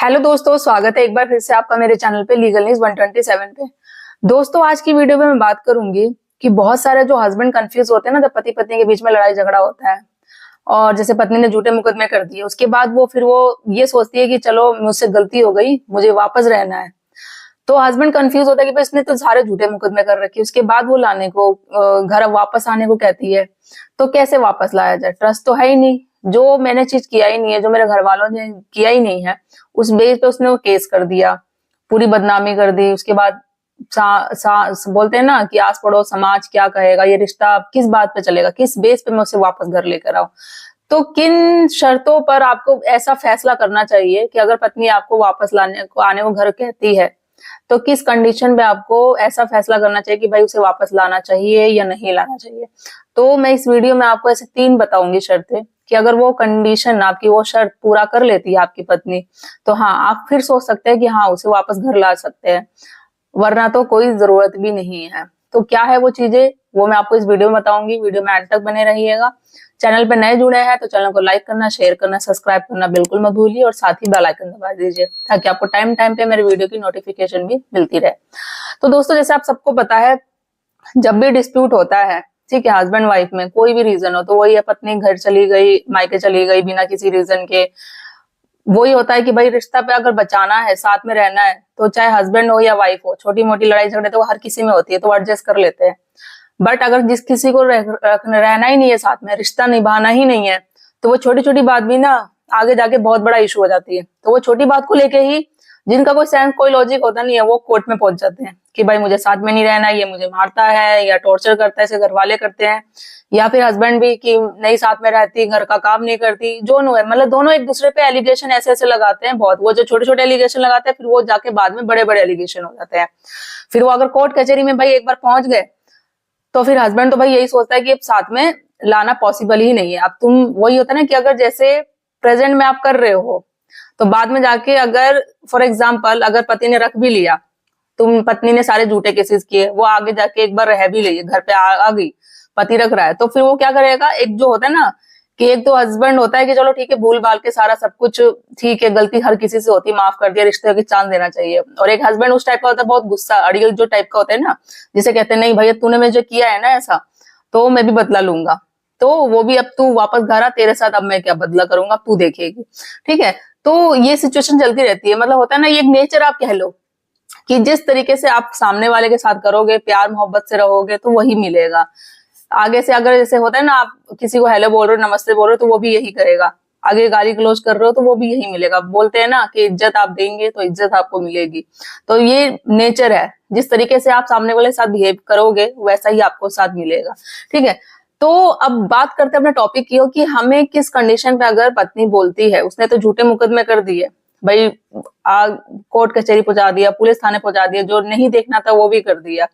Hello दोस्तों, स्वागत है एक बार फिर से आपका मेरे चैनल पे लीगल न्यूज 127 पे। दोस्तों, आज की वीडियो में मैं बात करूंगी कि बहुत सारे जो हस्बैंड कंफ्यूज होते हैं ना, जब पति पत्नी के बीच में लड़ाई झगड़ा होता है और जैसे पत्नी ने झूठे मुकदमे कर दिए, उसके बाद फिर वो ये सोचती है कि चलो मुझसे गलती हो गई, मुझे वापस रहना है। तो हस्बैंड कंफ्यूज होता है कि भाई इसने तो सारे झूठे मुकदमे कर रखे, उसके बाद वो लाने को घर वापस आने को कहती है। तो कैसे वापस लाया जाए? ट्रस्ट तो है ही नहीं, जो मैंने चीज किया ही नहीं है, जो मेरे घर वालों ने किया ही नहीं है, उस बेस पे उसने वो केस कर दिया, पूरी बदनामी कर दी। उसके बाद बोलते हैं ना कि आस पड़ोस समाज क्या कहेगा, ये रिश्ता किस बात पे चलेगा, किस बेस पे मैं उसे वापस घर लेकर आऊं। तो किन शर्तों पर आपको ऐसा फैसला करना चाहिए कि अगर पत्नी आपको वापस लाने को आने को घर कहती है, तो किस कंडीशन पे आपको ऐसा फैसला करना चाहिए कि भाई उसे वापस लाना चाहिए या नहीं लाना चाहिए। तो मैं इस वीडियो में आपको ऐसे 3 बताऊंगी शर्तें कि अगर वो कंडीशन, आपकी वो शर्त पूरा कर लेती है आपकी पत्नी, तो हाँ, आप फिर सोच सकते हैं कि हाँ, उसे वापस घर ला सकते हैं, वरना तो कोई जरूरत भी नहीं है। तो क्या है वो चीजें, वो मैं आपको इस वीडियो में बताऊंगी। वीडियो में एंड तक बने रहिएगा। चैनल पे नए जुड़े हैं तो चैनल को लाइक करना, शेयर करना, सब्सक्राइब करना बिल्कुल मत भूलिए और साथ ही बेल आइकन दबा दीजिए ताकि आपको टाइम टाइम पे मेरे वीडियो की नोटिफिकेशन भी मिलती रहे। तो दोस्तों, जैसे आप सबको पता है, जब भी डिस्प्यूट होता है, ठीक है, हस्बैंड वाइफ में कोई भी रीजन हो, तो वही है, पत्नी घर चली गई, मायके चली गई बिना किसी रीजन के, वही होता है कि भाई रिश्ता पे अगर बचाना है, साथ में रहना है, तो चाहे हस्बैंड हो या वाइफ हो, छोटी मोटी लड़ाई झगड़े तो हर किसी में होती है, तो एडजस्ट कर लेते हैं। बट अगर जिस किसी को रहना ही नहीं है साथ में, रिश्ता निभाना ही नहीं है, तो वो छोटी छोटी बात भी ना आगे जाके बहुत बड़ा इशू हो जाती है। तो वो छोटी बात को लेके ही, जिनका कोई सेंस, कोई लॉजिक होता नहीं है, वो कोर्ट में पहुंच जाते हैं कि भाई मुझे साथ में नहीं रहना, ये मुझे मारता है या टॉर्चर करता है, ऐसे घर वाले करते हैं, या फिर हस्बैंड भी कि नहीं साथ में रहती, घर का काम नहीं करती, जो नो है, मतलब दोनों एक दूसरे पे एलिगेशन ऐसे ऐसे लगाते हैं बहुत। वो जो छोटे छोटे एलिगेशन लगाते हैं, फिर वो जाके बाद में बड़े बड़े एलिगेशन हो जाते हैं। फिर वो अगर कोर्ट कचहरी में भाई एक बार पहुंच गए, तो फिर हस्बैंड तो भाई यही सोचता है कि अब साथ में लाना पॉसिबल ही नहीं है। अब तुम, वही होता है ना कि अगर जैसे प्रेजेंट में आप कर रहे हो, तो बाद में जाके अगर फॉर एग्जाम्पल अगर पति ने रख भी लिया, तुम पत्नी ने सारे झूठे केसेस किए, वो आगे जाके एक बार रह भी ली, घर पे आ गई, पति रख रहा है, तो फिर वो क्या करेगा? एक जो होता है ना कि एक तो हस्बैंड होता है कि चलो ठीक है, भूल भाल के सारा सब कुछ ठीक है, गलती हर किसी से होती है, माफ कर दिया, रिश्ते की चांस देना चाहिए। और एक हस्बैंड उस टाइप का होता है, बहुत गुस्सा अड़ियल जो टाइप का होता है ना, जिसे कहते हैं नहीं भैया तूने मुझे किया है ना ऐसा, तो मैं भी बदला लूंगा, तो वो भी अब तू वापस घर आ, तेरे साथ अब मैं क्या बदला करूंगा, तू देखेगी। ठीक है, तो ये सिचुएशन चलती रहती है। मतलब होता है ना, ये एक नेचर आप कह लो कि जिस तरीके से आप सामने वाले के साथ करोगे, प्यार मोहब्बत से रहोगे, तो वही मिलेगा। आगे से अगर जैसे होता है ना, आप किसी को हेलो बोल रहे हो, नमस्ते बोल रहे हो, तो वो भी यही करेगा। आगे गाली गलौज कर रहे हो तो वो भी यही मिलेगा। बोलते हैं ना कि इज्जत आप देंगे तो इज्जत आपको मिलेगी। तो ये नेचर है, जिस तरीके से आप सामने वाले के साथ बिहेव करोगे, वैसा ही आपको साथ मिलेगा। ठीक है, तो अब बात करते हैं अपने टॉपिक की, हो कि हमें किस कंडीशन पे अगर पत्नी बोलती है, उसने तो झूठे मुकदमे कर दिए भाई, कोर्ट कचहरी पहुंचा दिया, पुलिस थाने पहुंचा दिया, जो नहीं देखना था वो भी कर दिया,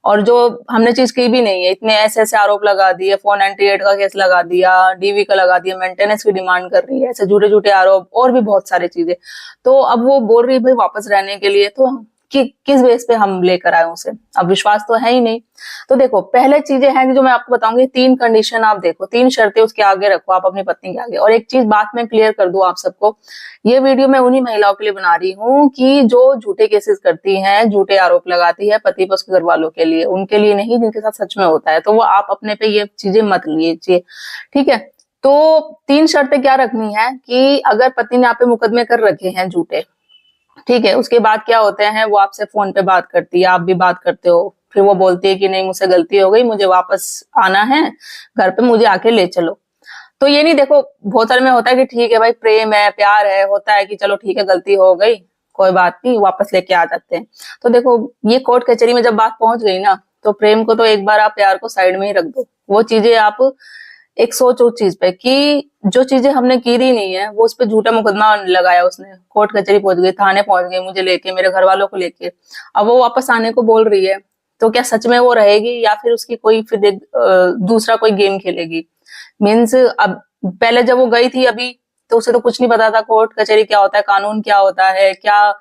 और जो हमने चीज की भी नहीं है, इतने ऐसे ऐसे आरोप लगा दिए, 498 का केस लगा दिया, डीवी का लगा दिया, मेंटेनेंस की डिमांड कर रही है, ऐसे झूठे झूठे आरोप और भी बहुत सारी चीजें। तो अब वो बोल रही है भाई वापस रहने के लिए, तो किस बेस पे हम लेकर आए उसे? अब विश्वास तो है ही नहीं। तो देखो, पहले चीजें हैं जो मैं आपको बताऊंगी, 3 कंडीशन आप देखो, 3 शर्तें उसके आगे रखो आप अपनी पत्नी के आगे। और एक चीज बात मैं क्लियर कर दूं आप सबको, ये वीडियो मैं उन्हीं महिलाओं के लिए बना रही हूँ कि जो झूठे केसेस करती हैं, झूठे आरोप लगाती है पति पर उसके घर वालों के लिए, उनके लिए नहीं जिनके साथ सच में होता है। तो वो आप अपने पे ये चीजें मत लीजिए। ठीक है, तो 3 शर्तें क्या रखनी है कि अगर पति ने आप पे मुकदमे कर रखे हैं झूठे, ठीक है, उसके बाद क्या होते हैं, वो आपसे फोन पे बात करती है, आप भी बात करते हो, फिर वो बोलती है कि नहीं मुझसे गलती हो गई, मुझे वापस आना है घर पे, मुझे आके ले चलो। तो ये नहीं, देखो बहुत सारे में होता है कि ठीक है भाई, प्रेम है, प्यार है, होता है कि चलो ठीक है गलती हो गई, कोई बात नहीं, वापस लेके आ जाते हैं। तो देखो, ये कोर्ट कचहरी में जब बात पहुंच गई ना, तो प्रेम को तो एक बार आप, प्यार को साइड में ही रख दो। वो चीजें आप एक सोच उस चीज पे कि जो चीजें हमने की ही नहीं है, वो उस पर झूठा मुकदमा लगाया उसने, कोर्ट कचहरी पहुंच गई, थाने पहुंच गई, मुझे लेके, मेरे घर वालों को लेके, अब वो वापस आने को बोल रही है, तो क्या सच में वो रहेगी या फिर उसकी कोई फिर दूसरा कोई गेम खेलेगी? मीन्स अब पहले जब वो गई थी अभी, तो उसे तो कुछ नहीं पता था कोर्ट कचहरी क्या होता है, कानून क्या होता है क्या,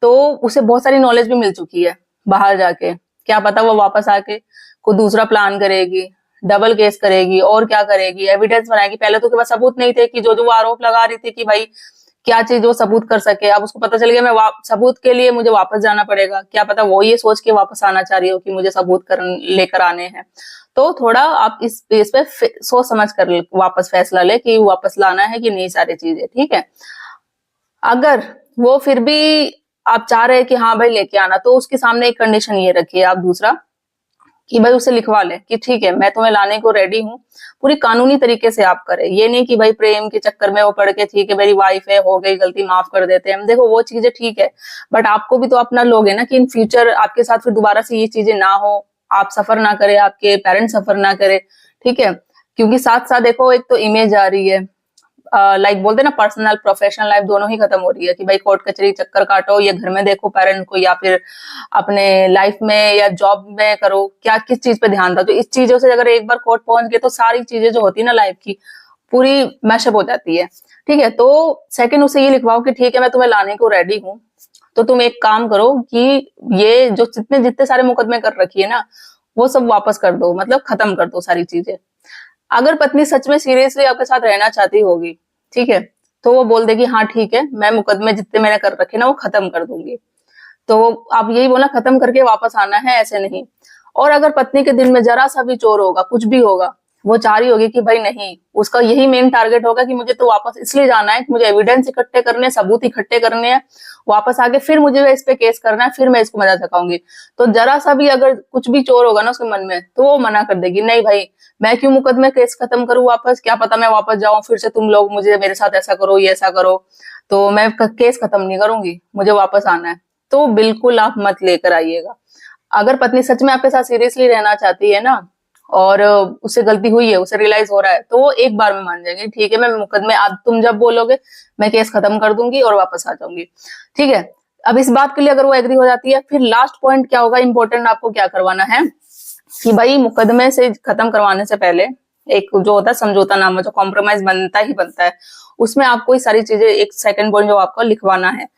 तो उसे बहुत सारी नॉलेज भी मिल चुकी है बाहर जाके। क्या पता वो वापस आके कोई दूसरा प्लान करेगी, डबल केस करेगी और क्या करेगी, एविडेंस बनाएगी। पहले तो उसके पास सबूत नहीं थे कि जो जो वो आरोप लगा रही थी कि भाई क्या चीज वो सबूत कर सके। अब उसको पता चल गया मैं सबूत के लिए मुझे वापस जाना पड़ेगा, क्या पता वो ये सोच के वापस आना चाह रही हो कि मुझे सबूत कर लेकर आने हैं। तो थोड़ा आप इस पे सोच समझ कर वापस फैसला ले कि वापस लाना है कि नहीं सारी चीजें, ठीक है। अगर वो फिर भी आप चाह रहे हैं कि हाँ भाई लेके आना, तो उसके सामने एक कंडीशन ये रखिए आप दूसरा, कि भाई उसे लिखवा ले कि ठीक है मैं तुम्हें लाने को रेडी हूँ, पूरी कानूनी तरीके से आप करें। ये नहीं कि भाई प्रेम के चक्कर में वो पड़ के ठीक है मेरी वाइफ है हो गई गलती माफ कर देते हैं, देखो वो चीजें ठीक है, बट आपको भी तो अपना लोग है ना कि इन फ्यूचर आपके साथ फिर दोबारा से ये चीजें ना हो, आप सफर ना करे, आपके पेरेंट्स सफर ना करे, ठीक है। क्योंकि साथ साथ देखो एक तो इमेज आ रही है, लाइक बोलते ना पर्सनल प्रोफेशनल लाइफ दोनों ही खत्म हो रही है कि भाई कोर्ट कचहरी चक्कर काटो या घर में देखो पेरेंट को, या फिर अपने लाइफ में या जॉब में करो, क्या किस चीज पे ध्यान दो। तो इस चीजों से अगर एक बार कोर्ट पहुंच गए तो सारी चीजें जो होती है ना लाइफ की पूरी मैशअप हो जाती है, ठीक है। तो सेकंड उसे ये लिखवाओ कि ठीक है मैं तुम्हें लाने को रेडी हूँ, तो तुम एक काम करो कि ये जो जितने जितने सारे मुकदमे कर रखी है ना वो सब वापस कर दो, मतलब खत्म कर दो सारी चीजें। अगर पत्नी सच में सीरियसली आपके साथ रहना चाहती होगी, ठीक है, तो वो बोल देगी हाँ ठीक है मैं मुकदमे जितने मैंने कर रखे ना वो खत्म कर दूंगी। तो आप यही बोला खत्म करके वापस आना है, ऐसे नहीं। और अगर पत्नी के दिल में जरा सा भी चोर होगा, कुछ भी होगा, वो चाह रही होगी कि भाई नहीं, उसका यही मेन टारगेट होगा कि मुझे तो वापस इसलिए जाना है कि मुझे एविडेंस इकट्ठे करने हैं, सबूत इकट्ठे करने हैं, वापस आके फिर मुझे इस पे केस करना है, फिर मैं इसको मजा चखाऊंगी। तो जरा सा भी अगर कुछ भी चोर होगा ना उसके मन में, तो वो मना कर देगी, नहीं भाई मैं क्यों मुकदमे केस खत्म करूं वापस, क्या पता मैं वापस जाऊं फिर से तुम लोग मुझे मेरे साथ ऐसा करो ये ऐसा करो, तो मैं केस खत्म नहीं करूंगी, मुझे वापस आना है। तो बिल्कुल आप मत लेकर आइएगा। अगर पत्नी सच में आपके साथ सीरियसली रहना चाहती है ना और उससे गलती हुई है, उसे रियलाइज हो रहा है, तो वो एक बार में मान जाएगी, ठीक है मैं मुकदमे अब तुम जब बोलोगे मैं केस खत्म कर दूंगी और वापस आ जाऊंगी, ठीक है। अब इस बात के लिए अगर वो एग्री हो जाती है, फिर लास्ट पॉइंट क्या होगा इंपॉर्टेंट, आपको क्या करवाना है कि भाई मुकदमे से खत्म करवाने से पहले एक जो होता है समझौता नामा, जो कॉम्प्रोमाइज बनता ही बनता है, उसमें आपको ये सारी चीजें, एक सेकंड पॉइंट जो आपको लिखवाना है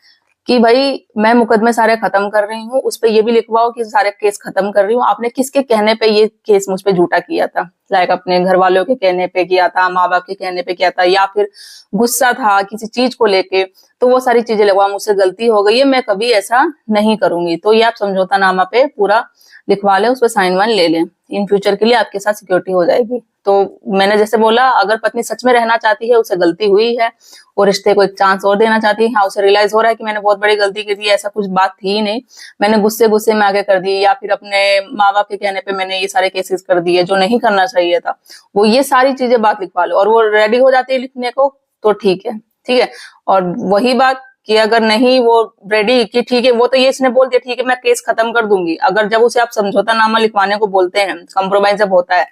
कि भाई मैं मुकदमे सारे खत्म कर रही हूँ, उस पे ये भी लिखवाओ कि सारे केस खत्म कर रही हूँ, आपने किसके कहने पे ये केस मुझ पे झूठा किया था, लाइक अपने घर वालों के कहने पे किया था, माँ बाप के कहने पे किया था, या फिर गुस्सा था किसी चीज को लेके, तो वो सारी चीजें लगवा, मुझसे गलती हो गई है मैं कभी ऐसा नहीं करूंगी। तो ये आप समझौता नामा पे पूरा लिखवा ले, उस पर साइन वाइन ले लें, इन फ्यूचर के लिए आपके साथ सिक्योरिटी हो जाएगी। तो मैंने जैसे बोला अगर पत्नी सच में रहना चाहती है, उसे गलती हुई है वो रिश्ते को एक चांस और देना चाहती है, हाँ उसे रियलाइज हो रहा है कि मैंने बहुत बड़ी गलती की थी, ऐसा कुछ बात थी ही नहीं, मैंने गुस्से गुस्से में आगे कर दी, या फिर अपने माँ बाप के कहने पे मैंने ये सारे केसेस कर दिए जो नहीं करना चाहिए था, वो ये सारी चीजें बात लिखवा लो और वो रेडी हो जाती है लिखने को, तो ठीक है, ठीक है। और वही बात कि अगर नहीं वो रेडी कि ठीक है, वो तो ये इसने बोल दिया ठीक है मैं केस खत्म कर दूंगी, अगर जब उसे आप समझौता नामा लिखवाने को बोलते हैं, कॉम्प्रोमाइज जब होता है,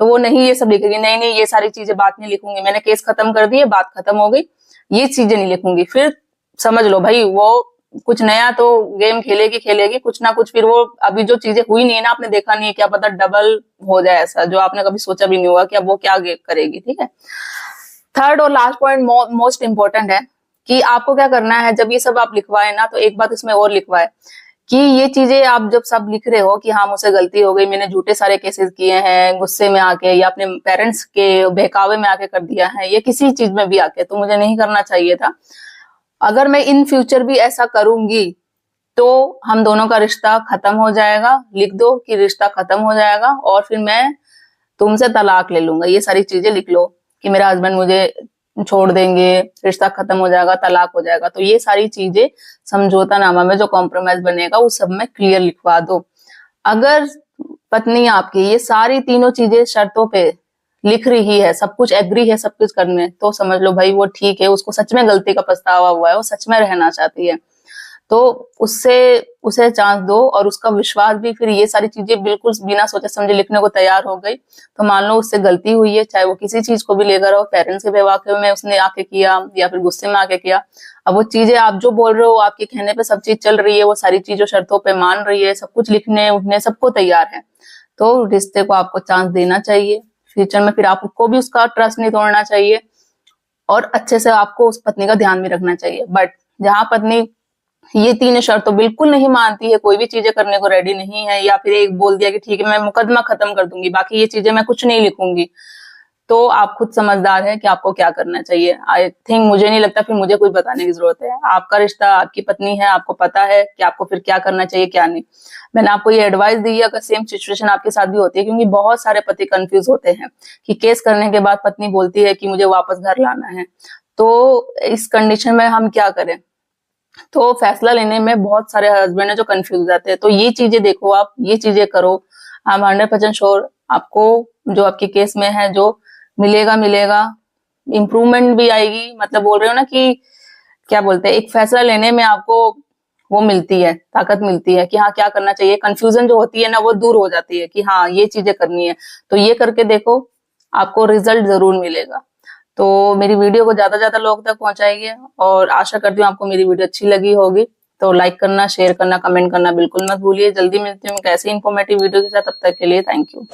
तो वो नहीं ये सब लिखेगी, नहीं नहीं ये सारी चीजें बात नहीं लिखूंगी, मैंने केस खत्म कर दिए बात खत्म हो गई, ये चीजें नहीं लिखूंगी, फिर समझ लो भाई वो कुछ नया तो गेम खेलेगी खेलेगी, कुछ ना कुछ फिर वो अभी जो चीजें हुई नहीं है ना, आपने देखा नहीं है, क्या पता डबल हो जाए ऐसा जो आपने कभी सोचा भी नहीं होगा कि अब वो क्या करेगी, ठीक है। थर्ड और लास्ट पॉइंट मोस्ट इंपॉर्टेंट है कि आपको क्या करना है, जब ये सब आप लिखवाए ना, तो एक बात इसमें और लिखवाए कि ये चीजें आप जब सब लिख रहे हो कि हाँ मुझसे गलती हो गई, मैंने झूठे सारे केसेस किए हैं गुस्से में आके, या अपने पेरेंट्स के बहकावे में आके कर दिया है, या किसी चीज में भी आके, तो मुझे नहीं करना चाहिए था, अगर मैं इन फ्यूचर भी ऐसा करूंगी तो हम दोनों का रिश्ता खत्म हो जाएगा, लिख दो कि रिश्ता खत्म हो जाएगा और फिर मैं तुमसे तलाक ले लूंगा, ये सारी चीजें लिख लो कि मेरा हस्बैंड मुझे छोड़ देंगे, रिश्ता खत्म हो जाएगा, तलाक हो जाएगा, तो ये सारी चीजें समझौता नामा में जो कॉम्प्रोमाइज बनेगा उस सब में क्लियर लिखवा दो। अगर पत्नी आपकी ये सारी तीनों चीजें शर्तों पे लिख रही है, सब कुछ एग्री है सब कुछ करने, तो समझ लो भाई वो ठीक है, उसको सच में गलती का पछतावा हुआ है, वो सच में रहना चाहती है, तो उससे उसे चांस दो और उसका विश्वास भी फिर ये सारी चीजें बिल्कुल बिना सोचे समझे लिखने को तैयार हो गई, तो मान लो उससे गलती हुई है, चाहे वो किसी चीज को भी लेकर हो, पेरेंट्स के बेवाके में उसने आके किया या फिर गुस्से में आके किया, अब वो चीजें आप जो बोल रहे हो आपके कहने पे सब चीज चल रही है, वो सारी चीजों शर्तों पे मान रही है, सब कुछ लिखने उठने सबको तैयार है, तो रिश्ते को आपको चांस देना चाहिए। फ्यूचर में फिर आपको भी उसका ट्रस्ट नहीं तोड़ना चाहिए और अच्छे से आपको उस पत्नी का ध्यान भी रखना चाहिए। बट जहां पत्नी ये तीन शर्त तो बिल्कुल नहीं मानती है, कोई भी चीजें करने को रेडी नहीं है, या फिर एक बोल दिया कि ठीक है मैं मुकदमा खत्म कर दूंगी बाकी ये चीजें मैं कुछ नहीं लिखूंगी, तो आप खुद समझदार हैं कि आपको क्या करना चाहिए। आई थिंक, मुझे नहीं लगता फिर मुझे कुछ बताने की जरूरत है। आपका रिश्ता, आपकी पत्नी है, आपको पता है कि आपको फिर क्या करना चाहिए क्या नहीं। मैंने आपको ये एडवाइस दी है, अगर सेम सिचुएशन आपके साथ भी होती है, क्योंकि बहुत सारे पति कंफ्यूज होते हैं कि केस करने के बाद पत्नी बोलती है कि मुझे वापस घर लाना है, तो इस कंडीशन में हम क्या करें। तो फैसला लेने में बहुत सारे हस्बैंड है जो कंफ्यूज जाते हैं। तो ये चीजें देखो, आप ये चीजें करो, आई एम 100% श्योर आपको जो आपके केस में है जो मिलेगा मिलेगा, इम्प्रूवमेंट भी आएगी। मतलब बोल रहे हो ना कि क्या बोलते हैं, एक फैसला लेने में आपको वो मिलती है, ताकत मिलती है कि हाँ क्या करना चाहिए। कंफ्यूजन जो होती है ना वो दूर हो जाती है कि हाँ ये चीजें करनी है। तो ये करके देखो, आपको रिजल्ट जरूर मिलेगा। तो मेरी वीडियो को ज्यादा ज्यादा लोग तक पहुंचाइए, और आशा करती हूँ आपको मेरी वीडियो अच्छी लगी होगी। तो लाइक करना, शेयर करना, कमेंट करना बिल्कुल मत भूलिए। जल्दी मिलती हूँ एक ऐसी इन्फॉर्मेटिव वीडियो के साथ, तब तक के लिए थैंक यू।